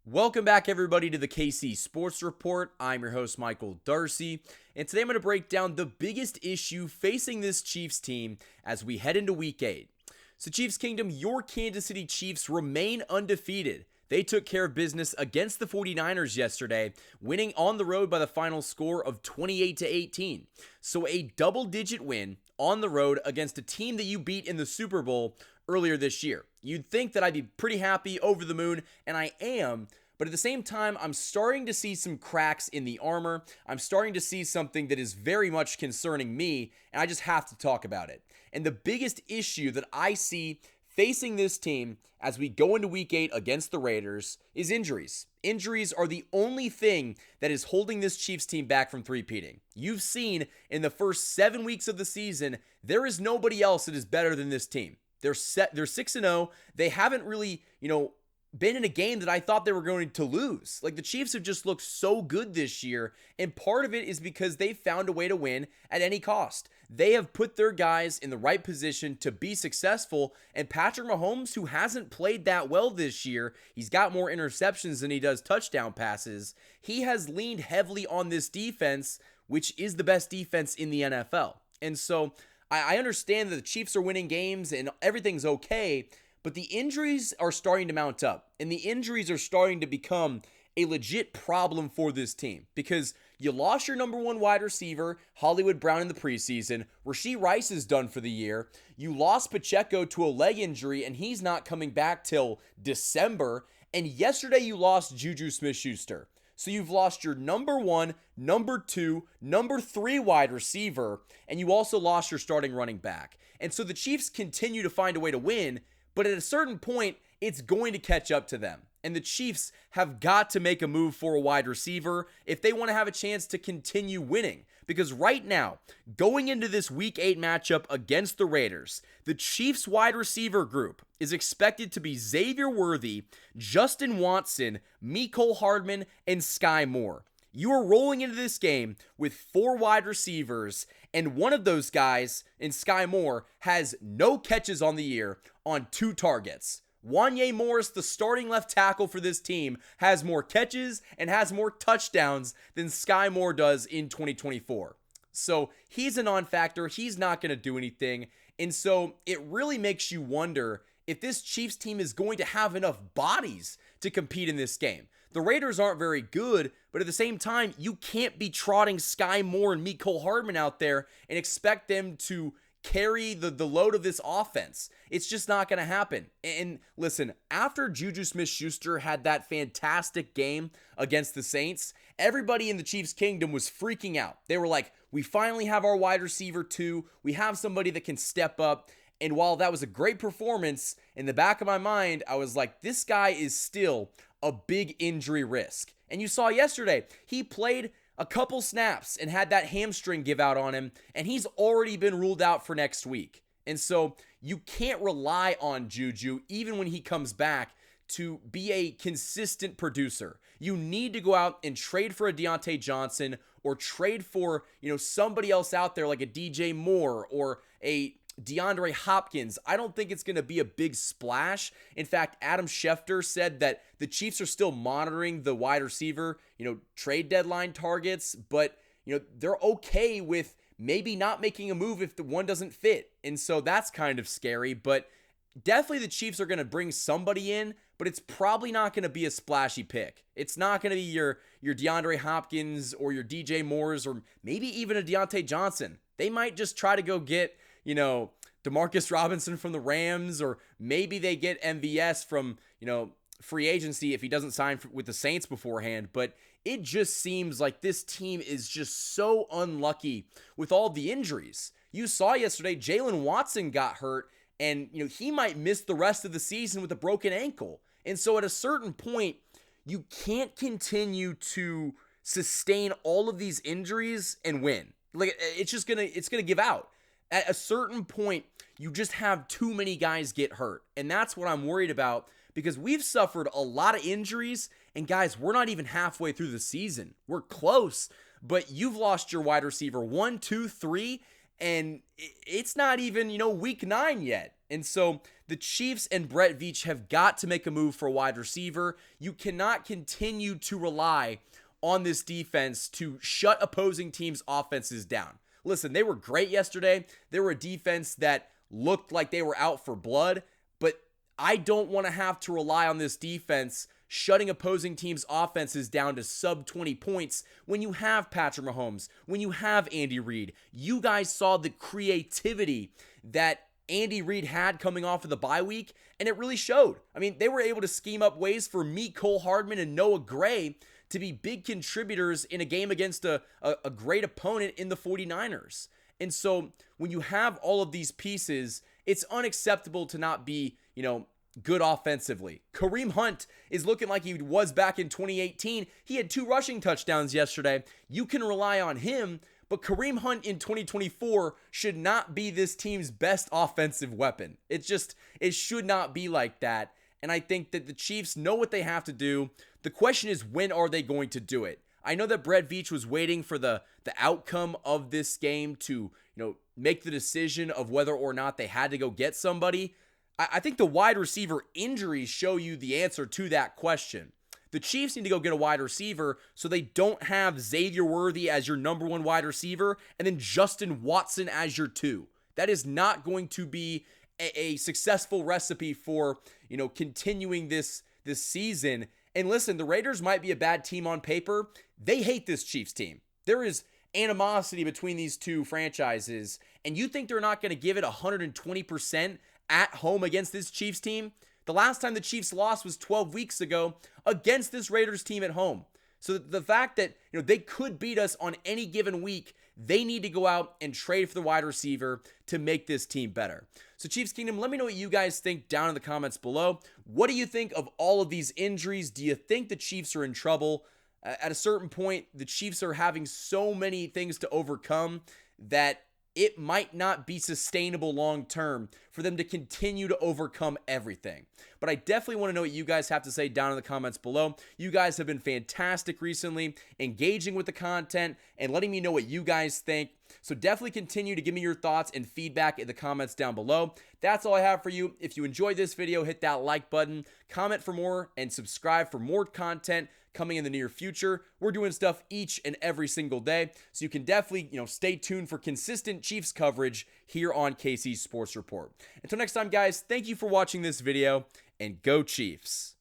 Welcome back, everybody, to the KC Sports Report. I'm your host, Michael Darcy, and today I'm going to break down the biggest issue facing this Chiefs team as we head into Week 8. So, Chiefs Kingdom, your Kansas City Chiefs remain undefeated. They took care of business against the 49ers yesterday, winning on the road by the final score of 28-18. So, a double-digit win on the road against a team that you beat in the Super Bowl earlier this year. You'd think that I'd be pretty happy, over the moon, and I am, but at the same time, I'm starting to see some cracks in the armor. I'm starting to see something that is very much concerning me, and I just have to talk about it. And the biggest issue that I see facing this team as we go into Week 8 against the Raiders is injuries. Injuries are the only thing that is holding this Chiefs team back from three-peating. You've seen in the first 7 weeks of the season, there is nobody else that is better than this team. They're 6-0. They haven't really, been in a game that I thought they were going to lose. Like, the Chiefs have just looked so good this year, and part of it is because they found a way to win at any cost. They have put their guys in the right position to be successful, and Patrick Mahomes, who hasn't played that well this year, he's got more interceptions than he does touchdown passes, he has leaned heavily on this defense, which is the best defense in the NFL. And so I understand that the Chiefs are winning games and everything's okay, but the injuries are starting to mount up, and the injuries are starting to become a legit problem for this team because you lost your number one wide receiver, Hollywood Brown, in the preseason. Rashee Rice is done for the year. You lost Pacheco to a leg injury, and he's not coming back till December. And yesterday you lost Juju Smith-Schuster. So you've lost your number one, number two, number three wide receiver, and you also lost your starting running back. And so the Chiefs continue to find a way to win, but at a certain point, it's going to catch up to them. And the Chiefs have got to make a move for a wide receiver if they want to have a chance to continue winning. Because right now, going into this Week 8 matchup against the Raiders, the Chiefs wide receiver group is expected to be Xavier Worthy, Justin Watson, Mecole Hardman, and Sky Moore. You are rolling into this game with 4 wide receivers, and one of those guys, in Sky Moore, has no catches on the year on 2 targets. Wanya Morris, the starting left tackle for this team, has more catches and has more touchdowns than Sky Moore does in 2024. So he's a non-factor. He's not going to do anything. And so it really makes you wonder if this Chiefs team is going to have enough bodies to compete in this game. The Raiders aren't very good, but at the same time, you can't be trotting Sky Moore and Mecole Hardman out there and expect them to carry the load of this offense. It's just not going to happen. And listen, after Juju Smith-Schuster had that fantastic game against the Saints, everybody in the Chiefs Kingdom was freaking out. They were like, we finally have our wide receiver too. We have somebody that can step up. And while that was a great performance, in the back of my mind, I was like, this guy is still a big injury risk. And you saw yesterday, he played a couple snaps and had that hamstring give out on him, and he's already been ruled out for next week. And so you can't rely on Juju, even when he comes back, to be a consistent producer. You need to go out and trade for a Deontay Johnson or trade for, somebody else out there like a DJ Moore or a DeAndre Hopkins. I don't think it's going to be a big splash. In fact, Adam Schefter said that the Chiefs are still monitoring the wide receiver, trade deadline targets, but, they're okay with maybe not making a move if the one doesn't fit. And so that's kind of scary, but definitely the Chiefs are going to bring somebody in, but it's probably not going to be a splashy pick. It's not going to be your DeAndre Hopkins or your DJ Moores or maybe even a Deontay Johnson. They might just try to go get, Demarcus Robinson from the Rams, or maybe they get MVS from, free agency if he doesn't sign with the Saints beforehand. But it just seems like this team is just so unlucky with all the injuries. You saw yesterday, Jalen Watson got hurt, and, he might miss the rest of the season with a broken ankle. And so at a certain point, you can't continue to sustain all of these injuries and win. Like, it's going to give out. At a certain point, you just have too many guys get hurt. And that's what I'm worried about, because we've suffered a lot of injuries. And guys, we're not even halfway through the season. We're close, but you've lost your wide receiver 1, 2, 3. and it's not even, week 9 yet. And so the Chiefs and Brett Veach have got to make a move for a wide receiver. You cannot continue to rely on this defense to shut opposing teams' offenses down. Listen, they were great yesterday. They were a defense that looked like they were out for blood, but I don't want to have to rely on this defense shutting opposing teams' offenses down to sub 20 points when you have Patrick Mahomes, when you have Andy Reid. You guys saw the creativity that Andy Reid had coming off of the bye week, and it really showed. I mean, they were able to scheme up ways for Cole Hardman and Noah Gray to be big contributors in a game against a great opponent in the 49ers. And so when you have all of these pieces, it's unacceptable to not be, good offensively. Kareem Hunt is looking like he was back in 2018. He had 2 rushing touchdowns yesterday. You can rely on him, but Kareem Hunt in 2024 should not be this team's best offensive weapon. It should not be like that. And I think that the Chiefs know what they have to do. The question is, when are they going to do it? I know that Brett Veach was waiting for the outcome of this game to, make the decision of whether or not they had to go get somebody. I think the wide receiver injuries show you the answer to that question. The Chiefs need to go get a wide receiver so they don't have Xavier Worthy as your number 1 wide receiver and then Justin Watson as your 2. That is not going to be a successful recipe for, continuing this season. And listen, the Raiders might be a bad team on paper. They hate this Chiefs team. There is animosity between these two franchises, and you think they're not going to give it 120% at home against this Chiefs team? The last time the Chiefs lost was 12 weeks ago against this Raiders team at home. So the fact that, they could beat us on any given week, they need to go out and trade for the wide receiver to make this team better. So Chiefs Kingdom, let me know what you guys think down in the comments below. What do you think of all of these injuries? Do you think the Chiefs are in trouble? At a certain point, the Chiefs are having so many things to overcome that it might not be sustainable long term for them to continue to overcome everything. But I definitely want to know what you guys have to say down in the comments below. You guys have been fantastic recently, engaging with the content and letting me know what you guys think. So definitely continue to give me your thoughts and feedback in the comments down below. That's all I have for you. If you enjoyed this video, hit that like button, comment for more, and subscribe for more content coming in the near future. We're doing stuff each and every single day, so you can definitely, stay tuned for consistent Chiefs coverage here on KC Sports Report. Until next time, guys, thank you for watching this video, and go Chiefs.